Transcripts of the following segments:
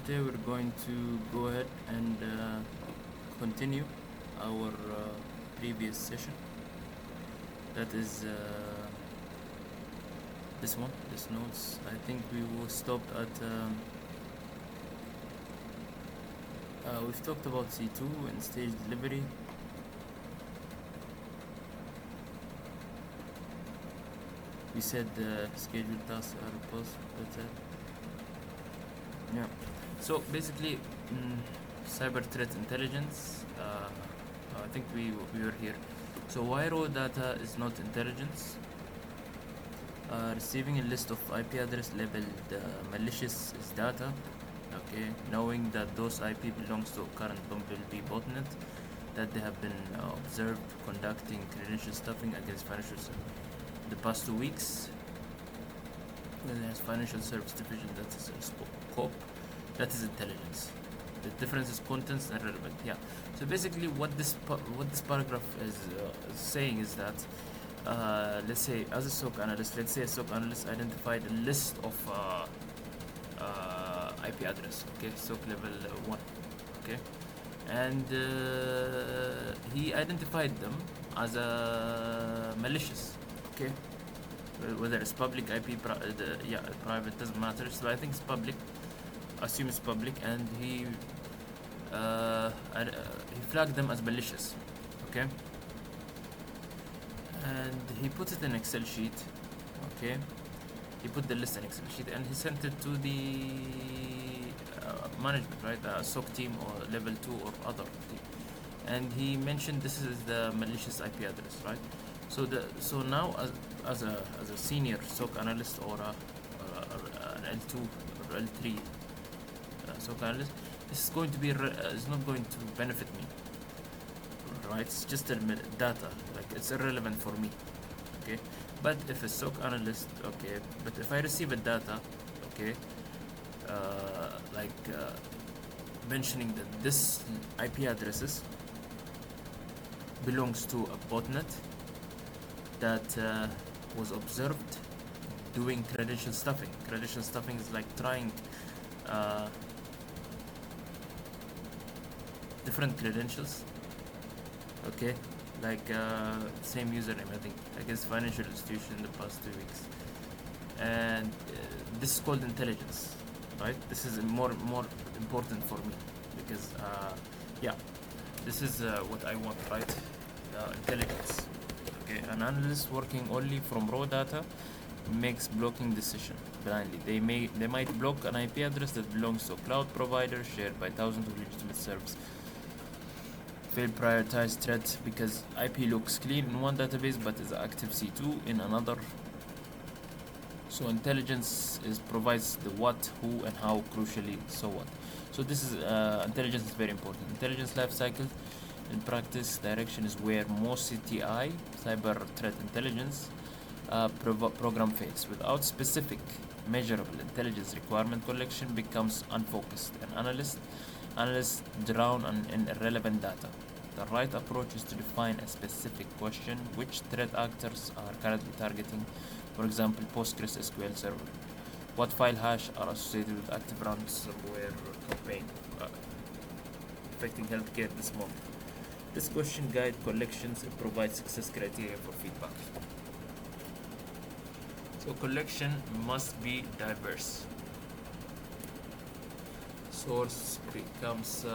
today we're going to go ahead and continue our previous session. That is this one, this notes. I think we will stop at we've talked about C2 and stage delivery. We said scheduled tasks are possible. Yeah. So basically, cyber threat intelligence. I think we were here. So why raw data is not intelligence? Receiving a list of IP address labeled malicious is data. Okay, knowing that those IP belongs to a current Bumblebee botnet, that they have been observed conducting credential stuffing against financial the past 2 weeks. When there's financial service division, that is a scope, that is intelligence. The difference is contents and relevant. Yeah. So basically, what this paragraph is saying is that let's say as a SOC analyst, let's say a SOC analyst identified a list of IP address. Okay, SOC level 1. Okay, and he identified them as a malicious. Okay, whether it's public IP, private, doesn't matter. So I think it's public. Assume it's public, and he flagged them as malicious. Okay, and he put it in Excel sheet. Okay, he put the list in Excel sheet and he sent it to the management, right? SOC team or level 2 or other team, and he mentioned this is the malicious IP address, right? So now as a senior SOC analyst or an L2 or L3 SOC analyst, this is going to be is not going to benefit me, right? It's just data, like it's irrelevant for me. Okay, but if a SOC analyst, okay, but if I receive a data, okay, mentioning that this IP addresses belongs to a botnet that was observed doing credential stuffing. Credential stuffing is like trying different credentials, okay, like same username, I think, against financial institution in the past 2 weeks, and this is called intelligence, right? This is more important for me because yeah, this is what I want, right? Intelligence. Okay, an analyst working only from raw data makes blocking decision blindly. They might block an IP address that belongs to a cloud provider shared by thousands of legitimate servers. Fail prioritized threat because IP looks clean in one database but is active C2 in another. So intelligence provides the what, who, and how, crucially, so what. So this is intelligence is very important. Intelligence life cycle in practice direction is where most CTI, cyber threat intelligence, program fails. Without specific measurable intelligence, requirement collection becomes unfocused, and analysts drown in irrelevant data. The right approach is to define a specific question: which threat actors are currently targeting, for example, PostgreSQL server? What file hash are associated with active ransomware campaign affecting healthcare this month? This question guide collections and provides success criteria for feedback. So collection must be diverse. Source becomes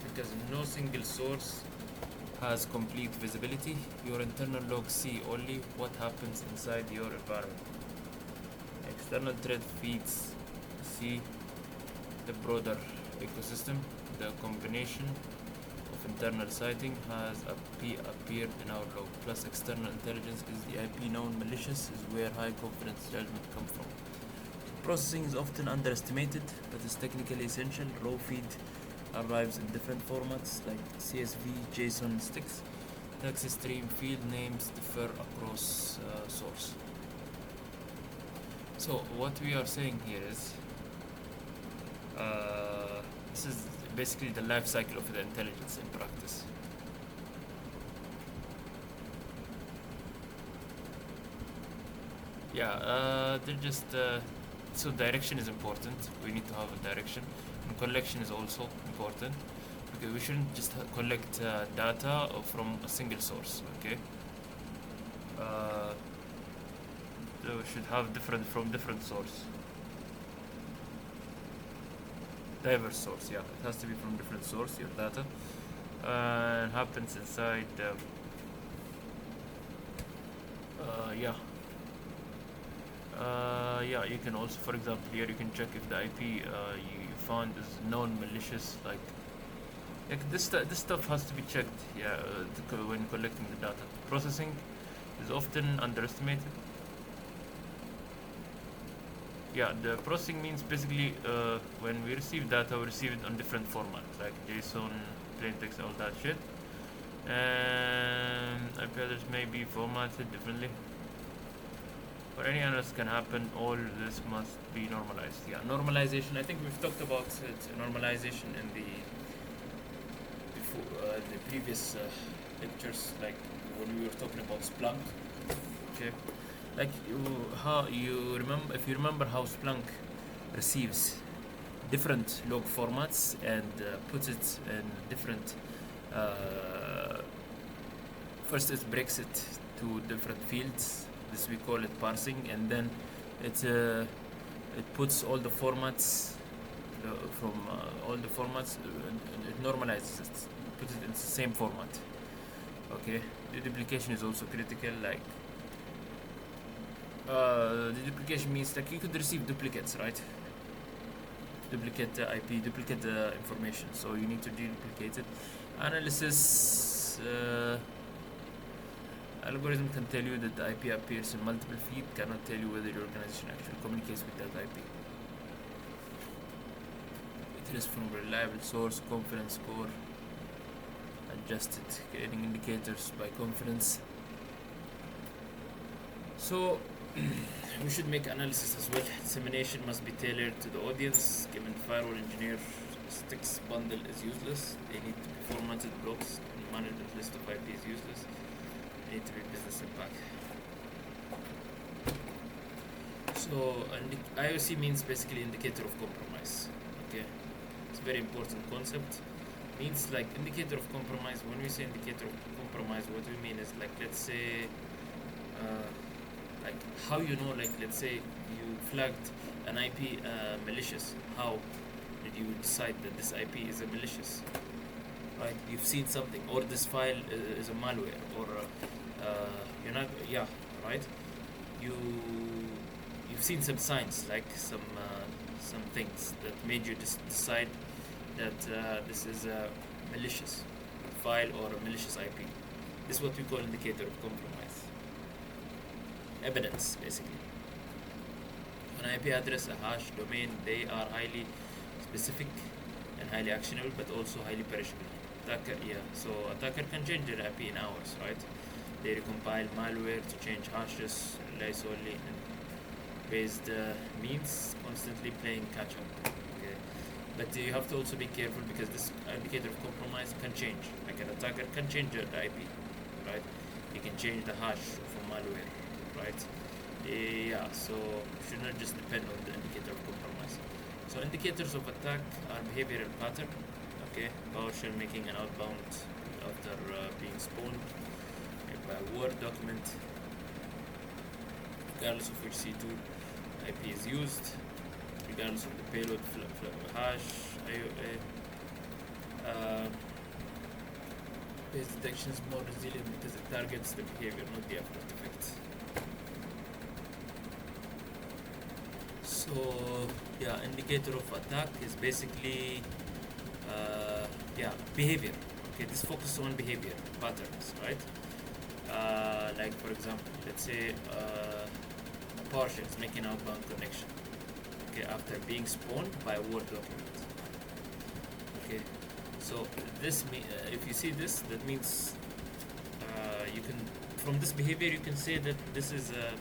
because no single source has complete visibility. Your internal logs see only what happens inside your environment. External threat feeds see the broader ecosystem. The combination of internal citing has appeared in our log, plus external intelligence is the IP known malicious is where high confidence judgment comes from. Processing is often underestimated, but is technically essential. Raw feed arrives in different formats like CSV, JSON, sticks. Text stream field names differ across source. So what we are saying here is this is basically the life cycle of the intelligence in practice. Yeah, they're just so direction is important. We need to have a direction. In collection is also important. Okay, we shouldn't just collect data from a single source. Okay, so we should have different source, diverse source. Yeah, it has to be from different source, your data, and happens inside. Yeah. Yeah, you can also, for example, here you can check if the IP you found is non-malicious. Like this stuff has to be checked. Yeah, when collecting the data, processing is often underestimated. Yeah, the processing means basically when we receive data, we receive it on different formats like JSON, plain text, all that shit, and IP address may be formatted differently. For any analyst can happen, all this must be normalized. Yeah, normalization, I think we've talked about it, normalization in the previous lectures, like when we were talking about Splunk. Okay, like if you remember how Splunk receives different log formats and puts it in different first it breaks it to different fields. This we call it parsing, and then it puts all the formats from all the formats and it normalizes it, puts it in the same format. Okay, the duplication is also critical. Like the duplication means like you could receive duplicates, right? Duplicate IP, duplicate information, so you need to deduplicate it. Analysis. Algorithm can tell you that the IP appears in multiple feeds, cannot tell you whether your organization actually communicates with that IP. It is from a reliable source, confidence score, adjusted, creating indicators by confidence. So we should make analysis as well. Dissemination must be tailored to the audience. Given firewall engineer sticks bundle is useless, they need to be formatted blocks. Management list of IP is useless. Need to be business impact. So IOC means basically indicator of compromise. Okay, it's a very important concept. Means like indicator of compromise. When we say indicator of compromise, what we mean is like, let's say like how you know, like let's say you flagged an IP malicious. How did you decide that this IP is a malicious? Right, you've seen something, or this file is a malware, or you're not, yeah, right. You've seen some signs, like some things that made you decide that this is a malicious file or a malicious IP. This is what we call indicator of compromise. Evidence, basically. An IP address, a hash, domain, they are highly specific and highly actionable, but also highly perishable. Attacker can change their IP in hours, right? They recompile malware to change hashes, rely solely on based means, constantly playing catch up. Okay, but you have to also be careful because this indicator of compromise can change. Like an attacker can change the IP, right? He can change the hash for malware, right? Yeah, so should not just depend on the indicator of compromise. So indicators of attack are behavioral pattern. Okay, PowerShell making an outbound after being spawned by a Word document, regardless of which C2 IP is used, regardless of the payload hash, IOA. Base detection is more resilient because it targets the behavior, not the after effect. So yeah, indicator of attack is basically behavior. Okay, this focuses on behavior patterns, right? Like for example, let's say PowerShell is making outbound connection. Okay, after being spawned by a Word document. Okay, so this if you see this, that means you can, from this behavior you can say that this is a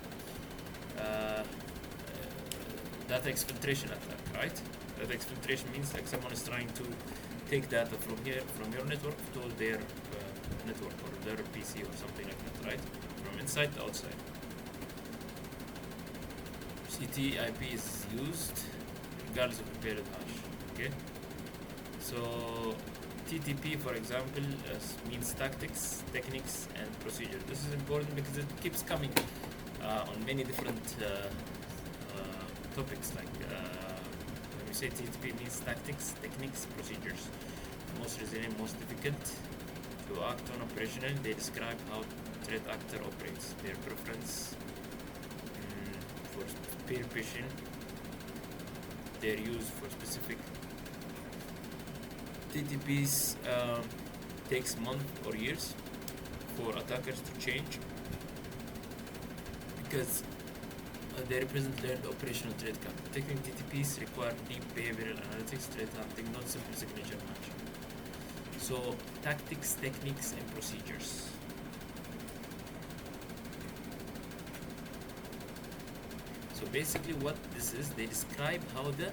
data exfiltration attack, right? Data exfiltration means like someone is trying to take data from here, from your network to their network or their PC or something like that, right? From inside to outside. CT IP is used regardless of the payload hash. Okay, So TTP, for example, means tactics, techniques, and procedure. This is important because it keeps coming on many different topics. Like when we say TTP, it means tactics, techniques, procedures. Most resilient, most difficult to act on operationally. They describe how threat actor operates, their preference for peer phishing, their use for specific TTPs takes months or years for attackers to change because they represent learned operational threat count. Taking TTPs require deep behavioral analytics, threat hunting, not simple signature match. So tactics, techniques, and procedures. So basically what this is, they describe how the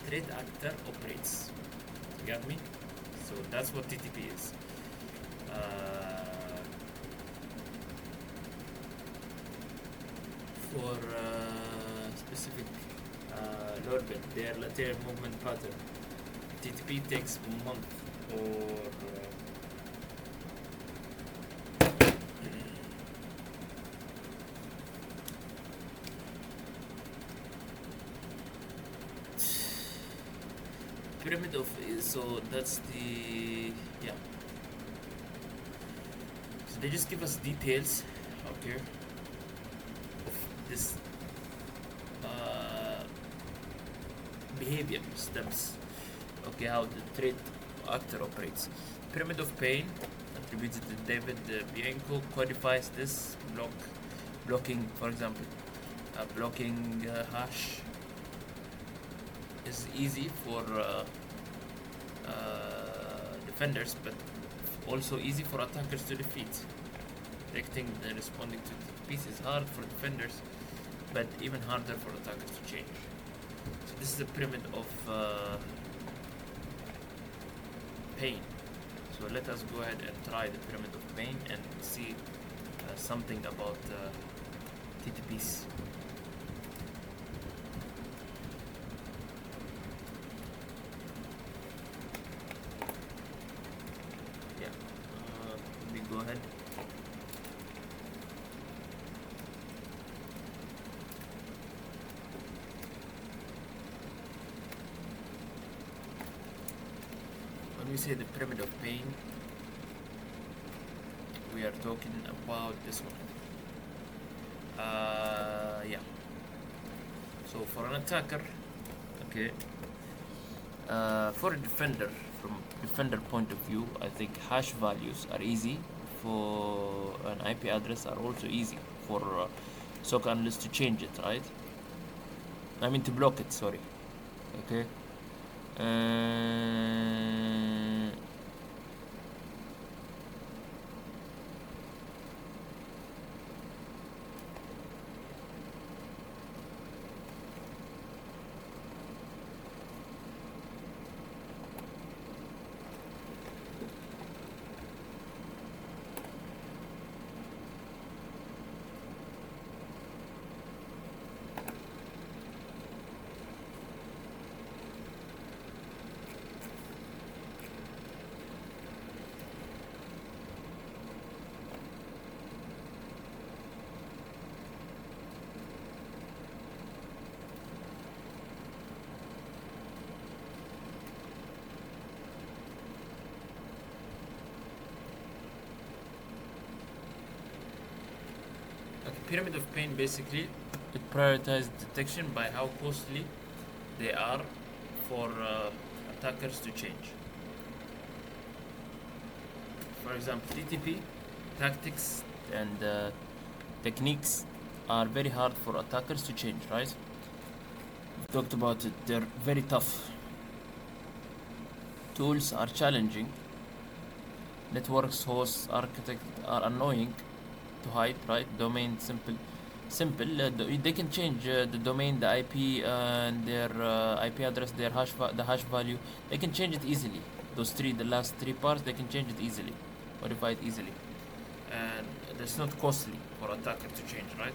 threat actor operates. You got me? So that's what TTP is. For specific loadbit, their lateral movement pattern, TTP takes a month or pyramid of, so that's the, yeah, so they just give us details, okay, of this behavior steps, okay, how the threat actor operates. Pyramid of pain, attributed to David Bianco, codifies this blocking, for example, blocking hash is easy for defenders, but also easy for attackers to defeat. Detecting and responding to TTPs is hard for defenders, but even harder for attackers to change. So this is a pyramid of pain. So let us go ahead and try the pyramid of pain and see something about TTPs. Yeah, let me go ahead. When we say the pyramid of pain, we are talking about this one. Yeah. So for an attacker, okay, for a defender, from defender point of view, I think hash values are easy. For an IP address are also easy for SOC analyst to change it, right? I mean to block it, sorry. Okay. Pyramid of pain, basically it prioritizes detection by how costly they are for attackers to change. For example, TTP tactics and techniques are very hard for attackers to change, right? We talked about it, they're very tough. Tools are challenging. Networks, hosts, architect are annoying to hide, right? Domain simple. They can change the domain, the IP, and their IP address, their the hash value. They can change it easily. Those the last three parts, they can change it easily, modify it easily, and that's not costly for attacker to change, right?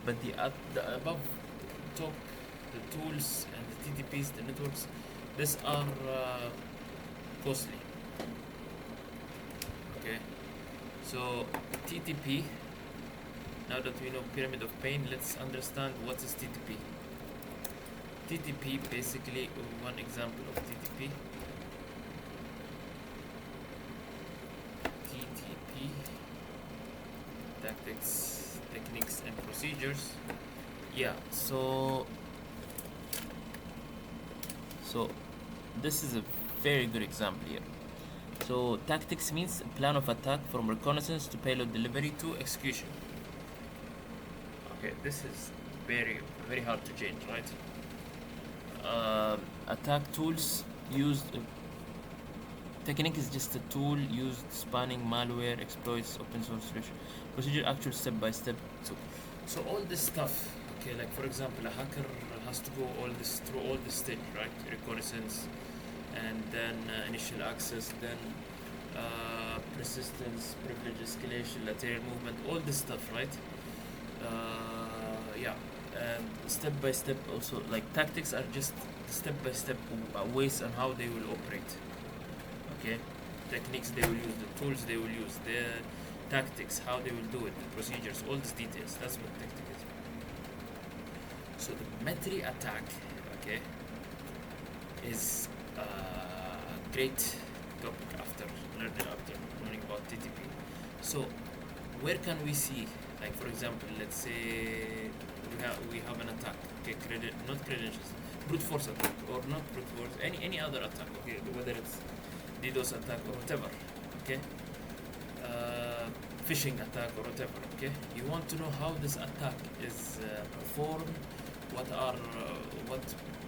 But the above top, the tools and the TTPs, the networks, These are costly. Okay, so TTP. Now that we know pyramid of pain, let's understand what is TTP. TTP, basically, one example of TTP. TTP, tactics, techniques, and procedures. Yeah, so this is a very good example here. So tactics means plan of attack from reconnaissance to payload delivery to execution. Okay, this is very hard to change, right? Attack tools used. Technique is just a tool used spanning malware, exploits, open source solution. Procedure actual step by step. So all this stuff. Okay, like for example, a hacker has to go through all this stage, right? Reconnaissance, and then initial access, then persistence, privilege escalation, lateral movement, all this stuff, right? Yeah, and step by step also. Like tactics are just step by step ways on how they will operate. Okay, techniques they will use, the tools they will use, the tactics, how they will do it, the procedures, all these details. That's what tactic is. So the mitrattack, okay, is a great topic after learning about TTP. So where can we see, like for example, let's say we have an attack, okay, not credentials, brute force attack, or not brute force, any other attack, okay, whether it's DDoS attack or whatever, okay, phishing attack or whatever, okay. You want to know how this attack is performed, what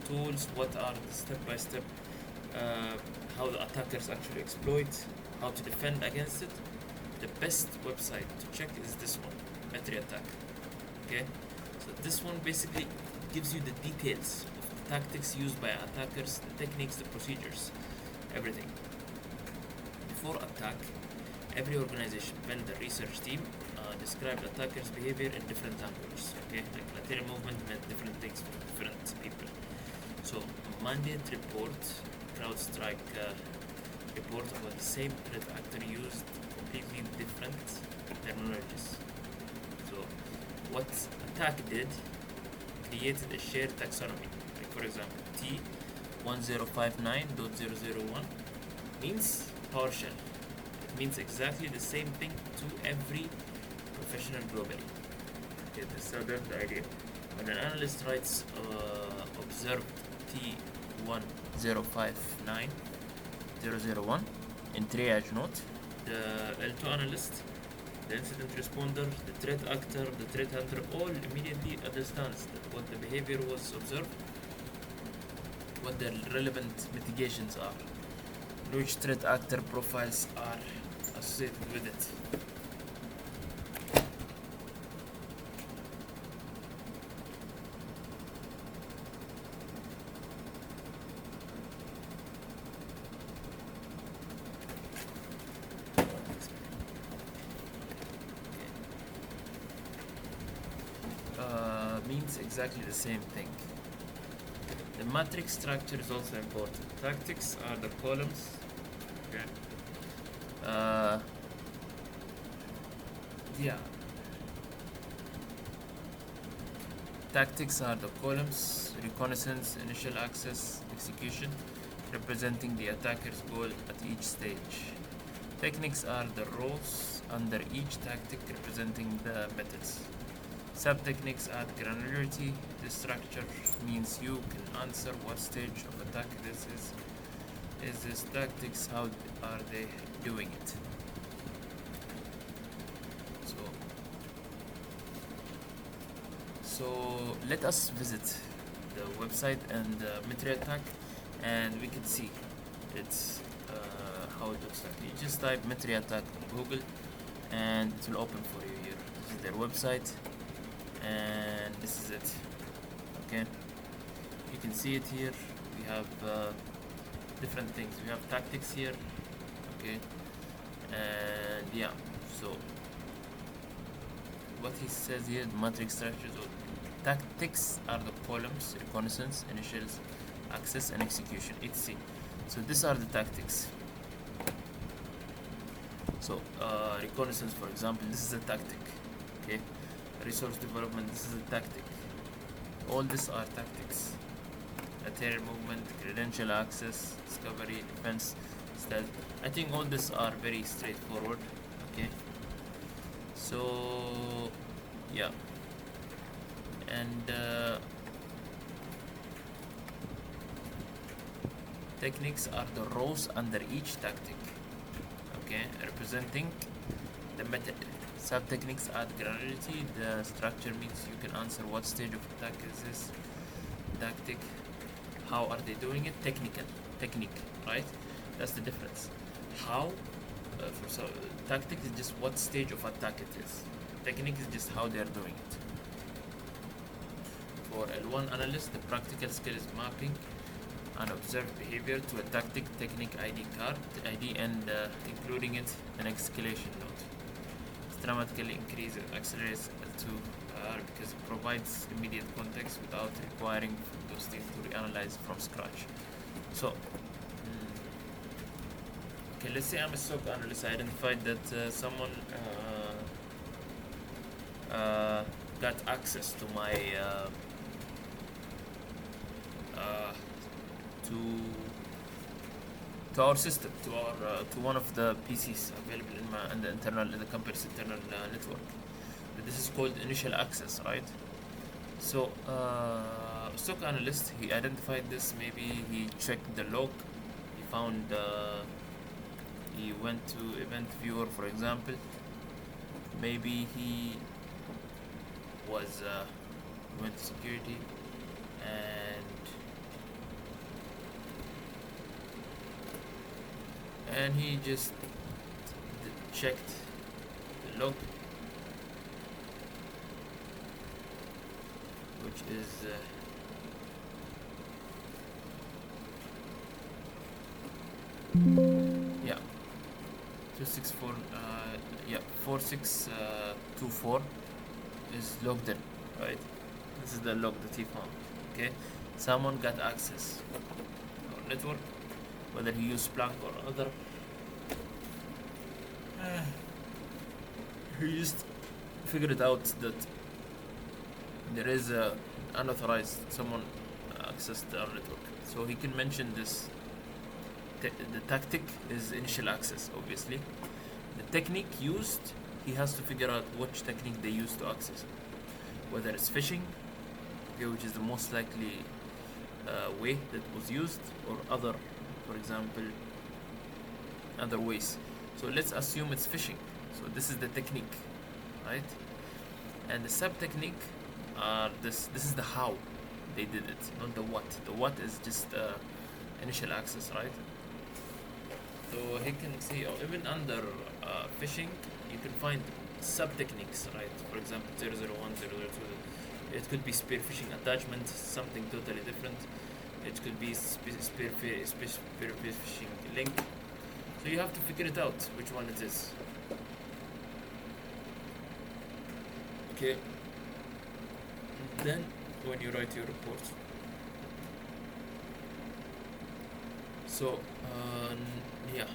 tools, what are the step by step, how the attackers actually exploit, how to defend against it. The best website to check is this one, mitrattack. Okay, so this one basically gives you the details of the tactics used by attackers, the techniques, the procedures, everything. Before attack, every organization, vendor, research team described attackers' behavior in different languages. Okay, like lateral movement meant different things for different people. So mandate report, CrowdStrike report about the same threat actor used completely different terminologies. So what attack did, created a shared taxonomy. Like for example, T1059.001 means PowerShell. It means exactly the same thing to every professional globally. Okay, so that's the idea. When an analyst writes observed T1059.001 in triage note, the L2 analyst, the incident responder, the threat actor, the threat hunter all immediately understands that what the behavior was observed, what the relevant mitigations are, which threat actor profiles are associated with it. Means exactly the same thing. The matrix structure is also important. Tactics are the columns. Okay. Yeah. Tactics are the columns: reconnaissance, initial access, execution, representing the attacker's goal at each stage. Techniques are the roles under each tactic, representing the methods. Sub-techniques add granularity. This structure means you can answer what stage of attack this is. Is this tactics? How are they doing it? So let us visit the website and mitrattack, and we can see it's how it looks like. You just type mitrattack on Google, and it will open for you here. This is their website, and this is it. Okay, you can see it here. We have different things. We have tactics here. Okay, and yeah, so what he says here, the matrix structures or tactics are the columns: reconnaissance, initials, access and execution, etc. So these are the tactics. So reconnaissance, for example, this is a tactic. Okay, resource development, this is a tactic. All these are tactics. Lateral movement, credential access, discovery, defense, stealth. I think all these are very straightforward. Okay, so yeah, and techniques are the rows under each tactic. Okay, representing the method. Sub-techniques add granularity. The structure means you can answer what stage of attack is this tactic, how are they doing it, technique, right? That's the difference. How tactic is just what stage of attack it is. Technique is just how they are doing it. For L1 analyst, the practical skill is mapping and observed behavior to a tactic technique ID and including it an escalation node. It dramatically increases accelerates L2 because it provides immediate context without requiring those things to reanalyze from scratch. So okay, let's say I'm a SOC analyst. I identified that someone got access to my to our system, to one of the PCs available in the company's internal network. This is called initial access, right? So SOC analyst, he identified this. Maybe he checked the log. He found. He went to event viewer, for example. Maybe he was went to security and he just checked the log, which is yeah 264 4624 is logged in, right? This is the log that he found. Okay, someone got access to our network, whether he used Splunk or other. He just figured it out that there is a unauthorized someone accessed our network. So he can mention this. The tactic is initial access, obviously. The technique used, he has to figure out which technique they use to access it. Whether it's phishing, okay, which is the most likely way that was used, or other, for example, other ways. So let's assume it's phishing. So this is the technique, right? And the sub-technique are this is the how they did it, not the what. The what is just initial access, right? So he can see, even under phishing, you can find sub-techniques, right? For example, 001, 002. It could be spear phishing attachment, something totally different. It could be spear phishing link. So you have to figure it out which one it is. Okay. Then when you write your report. So yeah.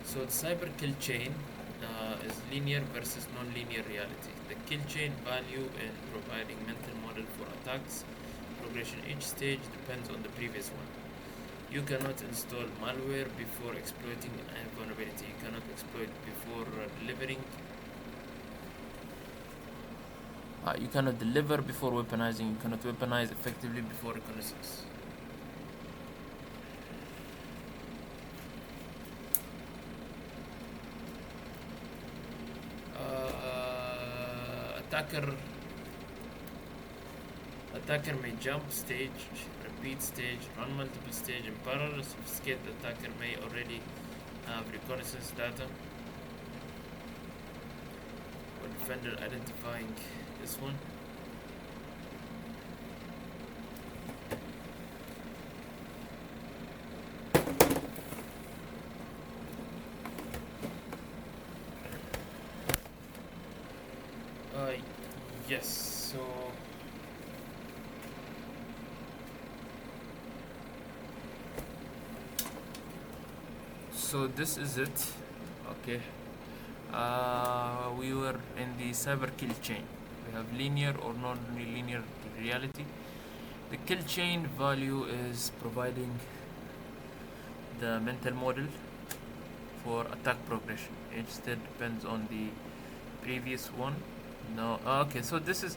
So the cyber kill chain is linear versus non-linear reality. The kill chain value in providing mental model for attacks progression. Each stage depends on the previous one. You cannot install malware before exploiting a vulnerability. You cannot exploit before delivering. You cannot deliver before weaponizing. You cannot weaponize effectively before reconnaissance. Attacker may jump stage, repeat stage, run multiple stage in parallel. A sophisticated attacker may already have reconnaissance data. Or defender identifying this one. Yes, so so this is it. Okay, we were in the cyber kill chain. We have linear or non-linear reality. The kill chain value is providing the mental model for attack progression. Each step depends on the previous one. No, okay, so this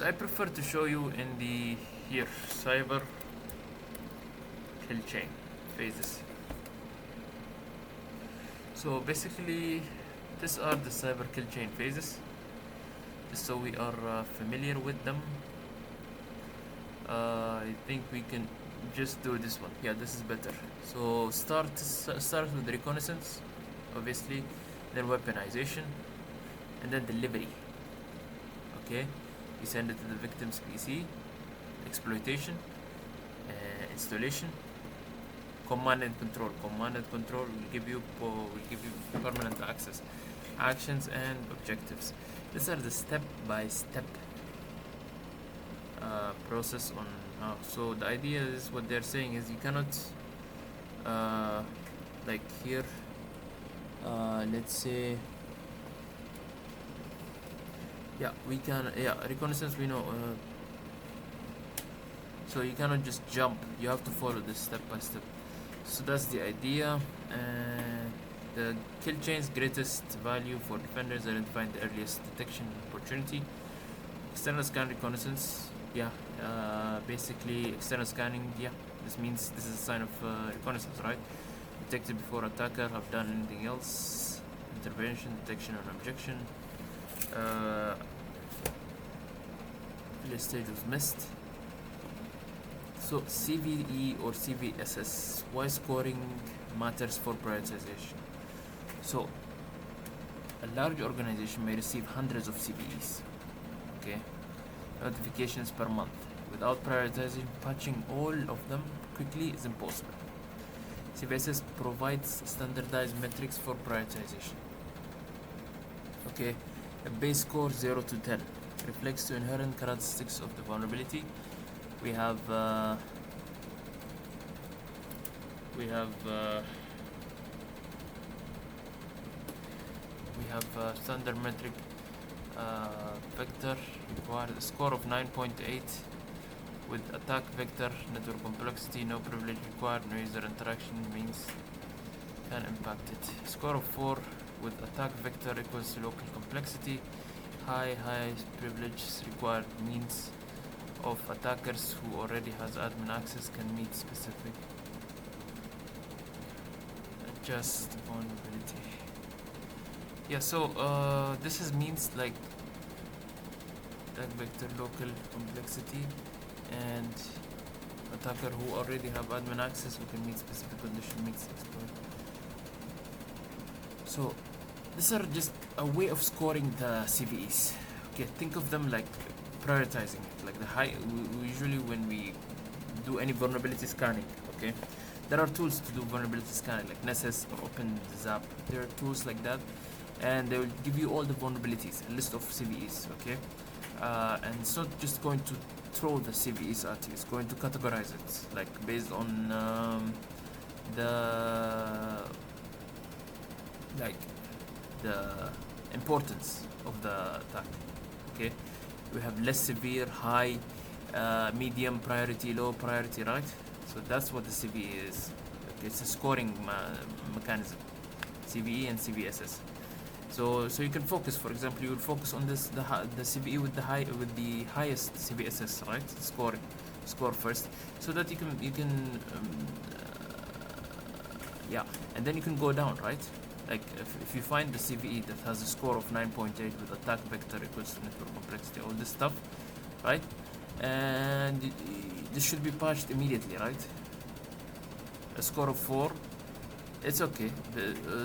I prefer to show you in the here cyber kill chain phases. So basically these are the cyber kill chain phases, just so we are familiar with them. I think we can just do this one. Yeah, this is better. So start with reconnaissance, obviously, then weaponization, and then delivery. Okay, you send it to the victim's PC, exploitation, installation, command and control. Command and control will give you permanent access, actions and objectives. These are the step-by-step process on how. So the idea is, what they're saying is, you cannot like here, let's say, yeah, we can, yeah, reconnaissance, we know, so you cannot just jump, you have to follow this step by step. So that's the idea. The kill chain's greatest value for defenders, identifying the earliest detection opportunity. External scan reconnaissance, yeah, basically external scanning, yeah, this means this is a sign of reconnaissance, right? Detected before attacker have done anything else. Intervention, detection and objection. Early stage was missed. So CVE or CVSS, why scoring matters for prioritization. So a large organization may receive hundreds of CVEs, okay, notifications per month. Without prioritizing, patching all of them quickly is impossible. CVSS provides standardized metrics for prioritization. Okay, a base score 0 to 10 reflects the inherent characteristics of the vulnerability. We have standard metric vector required a score of 9.8 with attack vector network complexity, no privilege required, no user interaction means can impact it. Score of 4 with attack vector equals to local complexity, high privilege required means of attackers who already has admin access can meet specific adjust vulnerability. Yeah, so this is means like attack vector local complexity and attacker who already have admin access who can meet specific condition meets exploit. So these are just a way of scoring the CVEs. Okay, think of them like prioritizing it, like the high. We usually, when we do any vulnerability scanning, okay, there are tools to do vulnerability scanning like Nessus or OpenZap. There are tools like that, and they will give you all the vulnerabilities, a list of CVEs, okay, and it's not just going to throw the CVEs at you, it's going to categorize it like based on the importance of the attack. Okay, we have less severe, high, medium priority, low priority, right? So that's what the CVE is. Okay, it's a scoring mechanism, CVE and CVSS. So you can focus. For example, you will focus on this the CVE with the highest CVSS, right? Score first, so that you can yeah, and then you can go down, right? Like if you find the CVE that has a score of 9.8 with attack vector equals to network complexity, all this stuff, right? And this should be patched immediately, right? A score of 4, it's okay.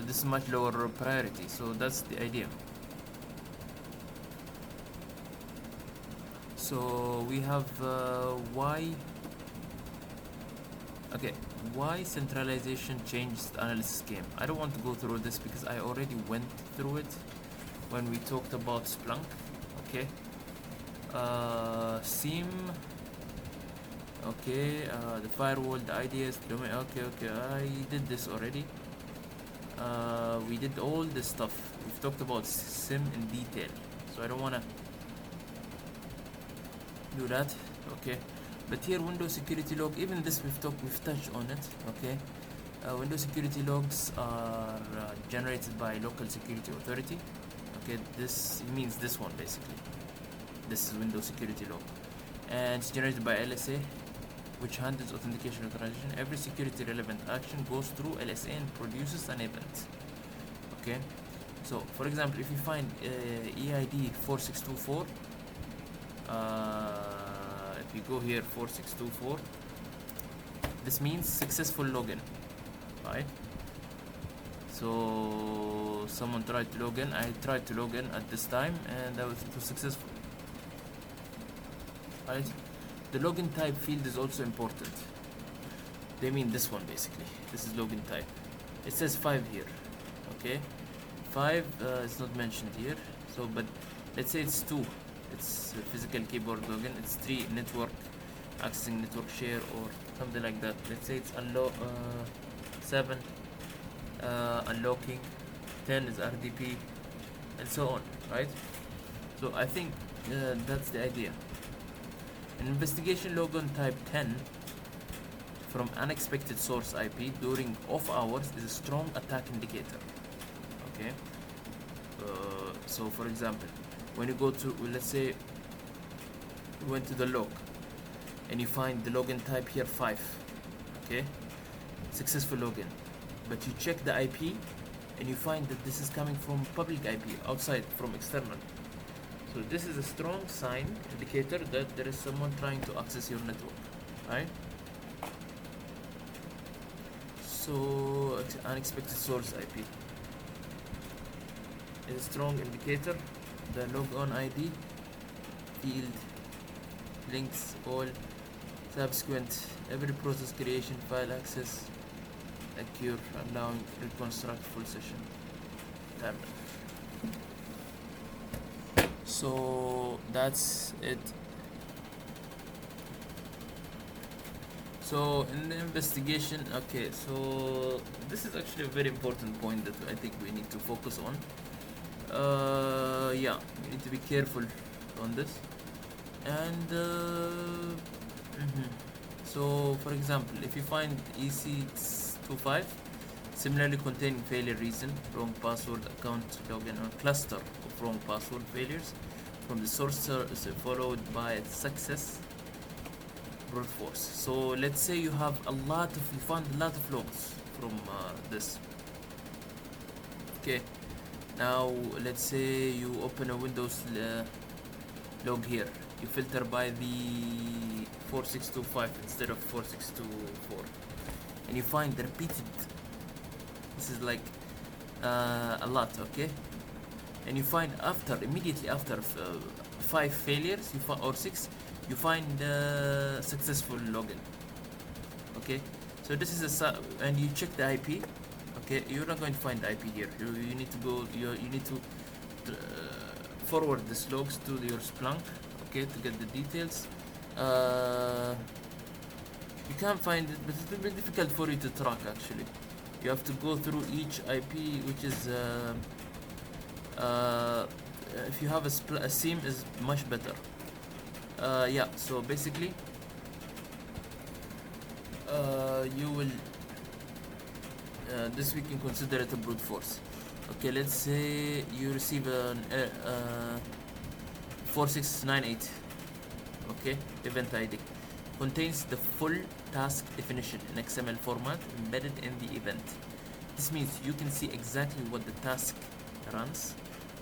This is much lower priority, so that's the idea. So we have why centralization changed the Analyst game. I don't want to go through this because I already went through it when we talked about Splunk. Okay, SIEM, okay, the firewall, the IDS domain. Okay, I did this already. We did all this stuff. We've talked about sim in detail, so I don't want to do that. Okay, but here Windows security log, even this we've touched on it. Okay, Windows security logs are generated by local security authority. Okay, this means this one basically. This is Windows security log, and it's generated by LSA, which handles authentication authorization. Every security relevant action goes through LSA and produces an event. Okay, so for example, if you find EID 4624, if you go here 4624, this means successful login, right? So someone tried to log in. I tried to log in at this time, and it was successful. Right? The login type field is also important. They mean this one basically. This is login type. It says 5 here. Okay, 5 is not mentioned here. So, but let's say it's 2. It's physical keyboard login. It's 3 network, accessing network share or something like that. Let's say it's 7 unlocking, 10 is RDP, and so on. Right? So I think that's the idea. An investigation logon type 10 from unexpected source IP during off hours is a strong attack indicator. Okay, so for example, when you go to, let's say you went to the log and you find the login type here 5, okay, successful login, but you check the IP and you find that this is coming from public IP, outside, from external. So this is a strong sign, indicator that there is someone trying to access your network, right? So unexpected source IP is a strong indicator. The logon ID field links all subsequent every process creation, file access, occur, allowing reconstruct full session. Damn it. So that's it. So in the investigation, okay, so this is actually a very important point that I think we need to focus on. Yeah, we need to be careful on this. And so for example, if you find EC25 similarly containing failure reason, wrong password, account login, or cluster of wrong password failures from the source followed by success, brute force. So let's say you have you found a lot of logs from this. Okay, now let's say you open a Windows log here. You filter by the 4625 instead of 4624, and you find the repeated. This is like a lot, okay? And you find immediately after 5 failures, or 6, you find successful login. Okay, so this is and you check the IP. Okay, you're not going to find the IP here. You need to go. You need to forward these logs to your Splunk. Okay, to get the details. You can't find it, but it will be difficult for you to track actually. You have to go through each IP, which is if you have a SIEM is much better. Yeah, so basically you will this we can consider it a brute force. Okay, let's say you receive an 4698, okay, event ID contains the full task definition in XML format embedded in the event. This means you can see exactly what the task runs,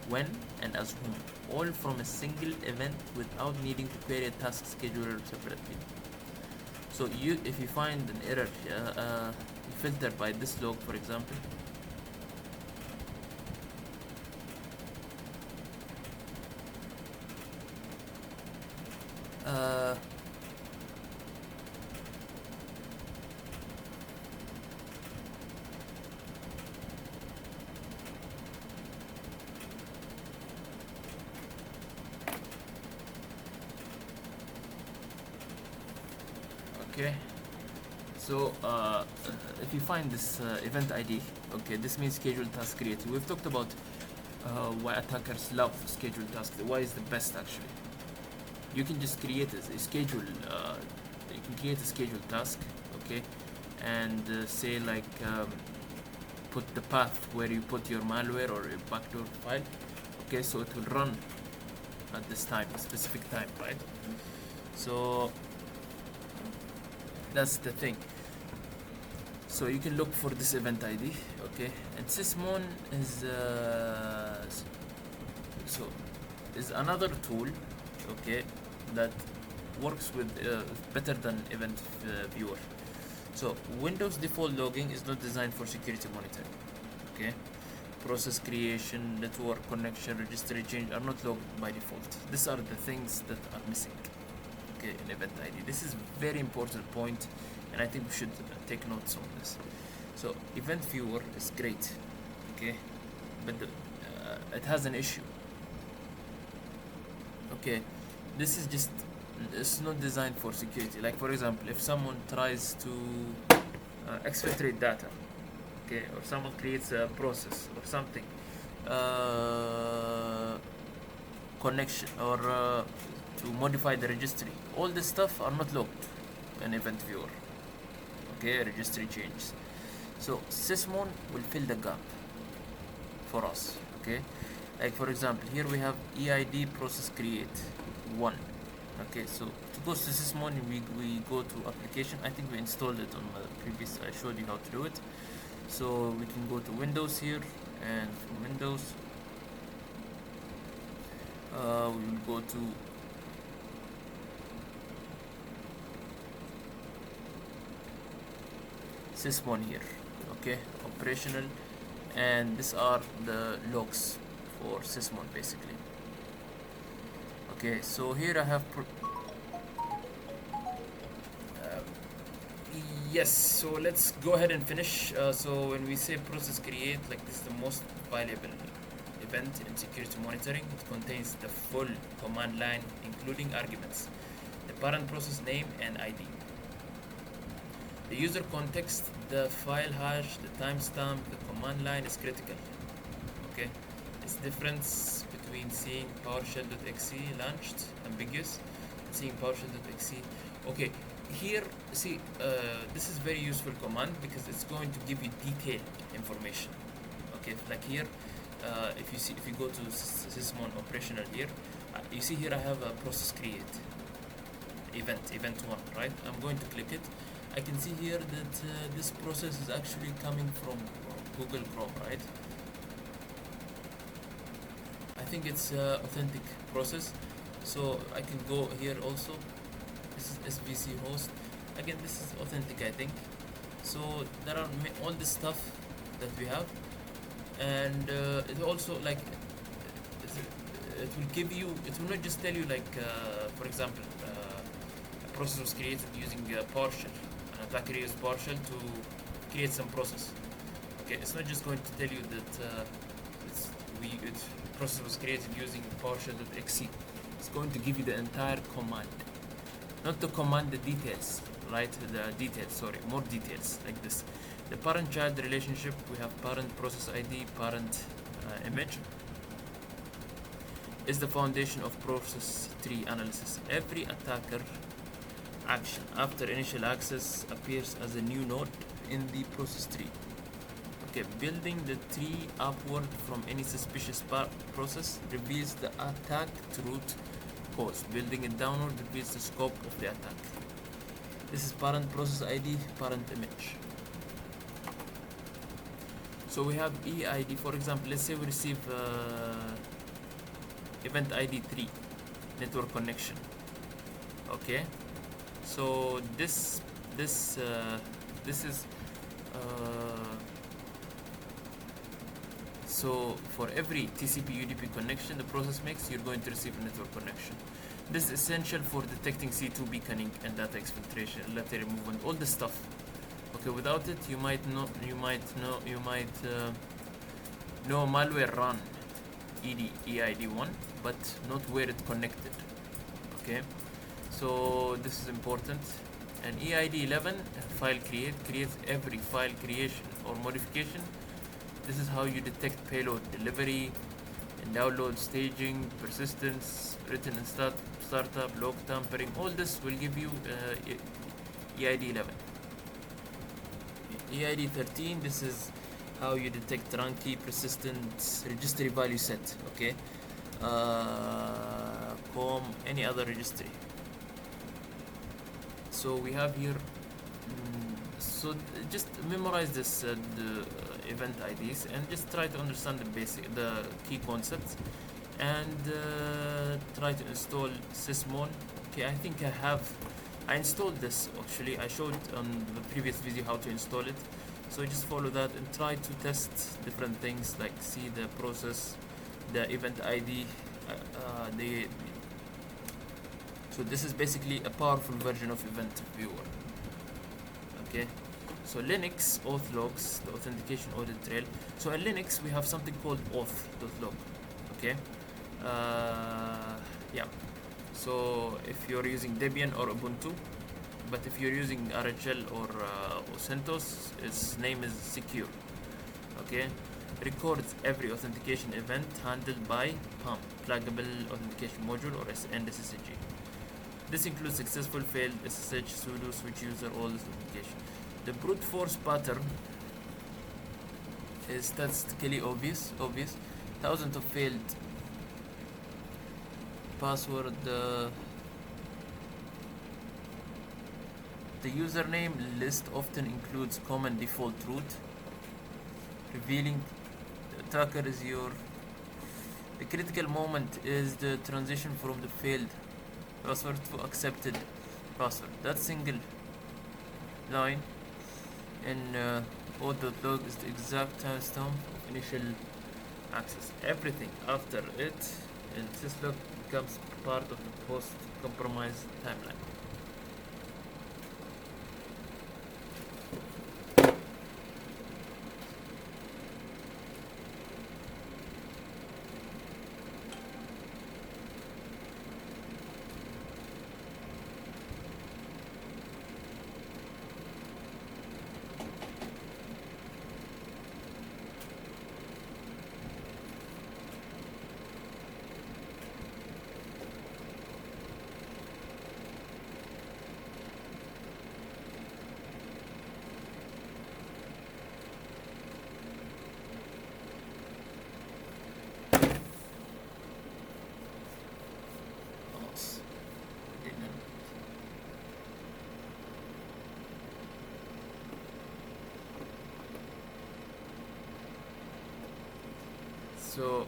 when, and as whom, all from a single event without needing to query a task scheduler separately. So if you find an error, you filter by this log, for example. Okay, So if you find this event ID, okay, this means scheduled task created. We've talked about why attackers love scheduled tasks. Why is the best actually? You can just create a schedule. You can create a scheduled task, okay, and say like put the path where you put your malware or your backdoor file, okay, so it will run at this time, specific time, right? So that's the thing. So you can look for this event ID, okay, and sysmon is is another tool, okay, that works with better than event viewer. So Windows default logging is not designed for security monitoring, okay. Process creation, network connection, registry change are not logged by default. These are the things that are missing, okay, in event ID. This is very important point, and I think we should take notes on this. So event viewer is great, okay, but it has an issue, okay. This is just, it's not designed for security. Like for example, if someone tries to exfiltrate data, okay, or someone creates a process or something, connection, or to modify the registry, all this stuff are not logged in event viewer, okay, registry changes. So sysmon will fill the gap for us, okay. Like for example, here we have EID process create 1, okay. So to go to sysmon, we go to application. I think we installed it on the previous, I showed you how to do it. So we can go to Windows here, and from Windows we will go to sysmon here, okay, operational, and these are the logs for sysmon basically. Okay, so here I have yes, so let's go ahead and finish. So when we say process create, like this is the most valuable event in security monitoring. It contains the full command line, including arguments, the parent process name and ID, the user context, the file hash, the timestamp. The command line is critical, okay. It's difference between seeing PowerShell.exe launched, ambiguous, and seeing PowerShell.exe. Okay, here see, this is very useful command because it's going to give you detailed information, okay. Like here, if you go to sysmon operational here, you see here I have a process create event 1, right? I'm going to click it. I can see here that this process is actually coming from Google Chrome, right? I think it's authentic process, so I can go here also. This is SVC host. Again, this is authentic, I think. So there are all this stuff that we have, and it also like it will give you. It will not just tell you like, for example, a process was created using PowerShell. An attacker used PowerShell to create some process. Okay, it's not just going to tell you that process was created using PowerShell.exe. It's going to give you the entire command, not the command, the details, right? The details, sorry, more details like this. The parent-child relationship, we have parent process ID, parent image, is the foundation of process tree analysis. Every attacker action after initial access appears as a new node in the process tree. Okay, building the tree upward from any suspicious process reveals the attack root cause. Building it downward reveals the scope of the attack. This is parent process ID, parent image. So we have EID, for example, let's say we receive event ID 3, network connection. Okay, so this is so for every TCP UDP connection the process makes, you're going to receive a network connection. This is essential for detecting C2 beaconing and data exfiltration, lateral movement, all this stuff. Okay, without it, you might know malware run EID1, but not where it connected. Okay, so this is important. And EID 11 file creates every file creation or modification. This is how you detect payload delivery and download staging, persistence, written and startup, log tampering. All this will give you EID 11. EID 13, this is how you detect trunky, persistent registry value set. Okay, com any other registry. So we have here. So just memorize this the event IDs and just try to understand the key concepts, and try to install sysmon. Okay, I think I installed this actually. I showed on the previous video how to install it. So just follow that and try to test different things, like see the process, the event ID. So this is basically a powerful version of event viewer. Okay, so Linux auth logs, the authentication audit trail. So in Linux we have something called auth.log. Okay, yeah. So if you're using Debian or Ubuntu, but if you're using RHL or CentOS, its name is secure. Okay, records every authentication event handled by PAM, pluggable authentication module, or SSH. This includes successful, failed, SSH, sudo, switch user, all this authentication. The brute force pattern is statistically obvious. Thousands of failed password. The username list often includes common default root, revealing the attacker is your. The critical moment is the transition from the failed password to accepted password. That single line in auth.log is the exact timestamp of initial access. Everything after it in syslog becomes part of the post-compromise timeline. So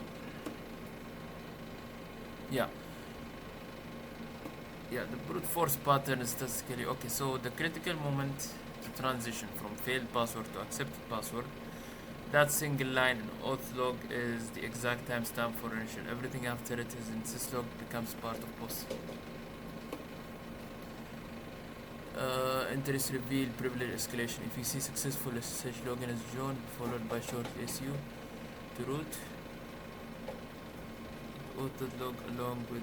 yeah, the brute force pattern is statistically okay. So the critical moment to transition from failed password to accepted password, that single line in auth log is the exact timestamp for initial. Everything after it is in syslog becomes part of post. Interest reveal, privilege escalation. If you see successful SSH login as John followed by short SU to root, auth.log along with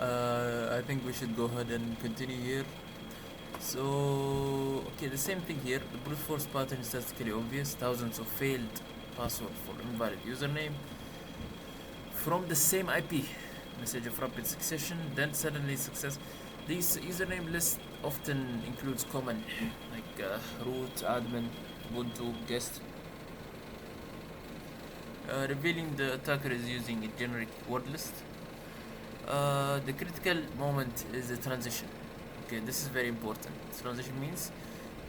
I think we should go ahead and continue here. So okay, the same thing here. The brute force pattern is statistically obvious. Thousands of failed password for invalid username from the same IP. Message of rapid succession, then suddenly success. This username list often includes common like root, admin, Ubuntu, guest, revealing the attacker is using a generic word list. The critical moment is the transition. Okay, this is very important. Transition means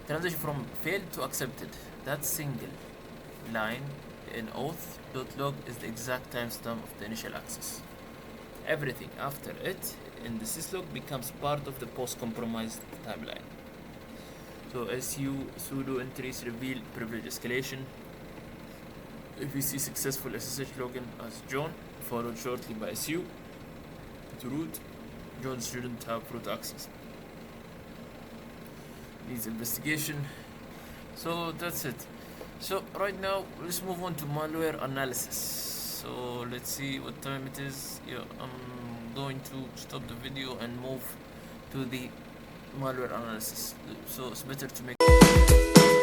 transition from failed to accepted. That single line in auth.log is the exact timestamp of the initial access. Everything after it in the syslog becomes part of the post-compromised timeline. So su sudo entries reveal privilege escalation. If we see successful SSH login as John, followed shortly by su to root, John shouldn't have root access. Needs investigation. So that's it. So right now let's move on to malware analysis. So let's see what time it is. Yeah, I'm going to stop the video and move to the malware analysis. So it's better to make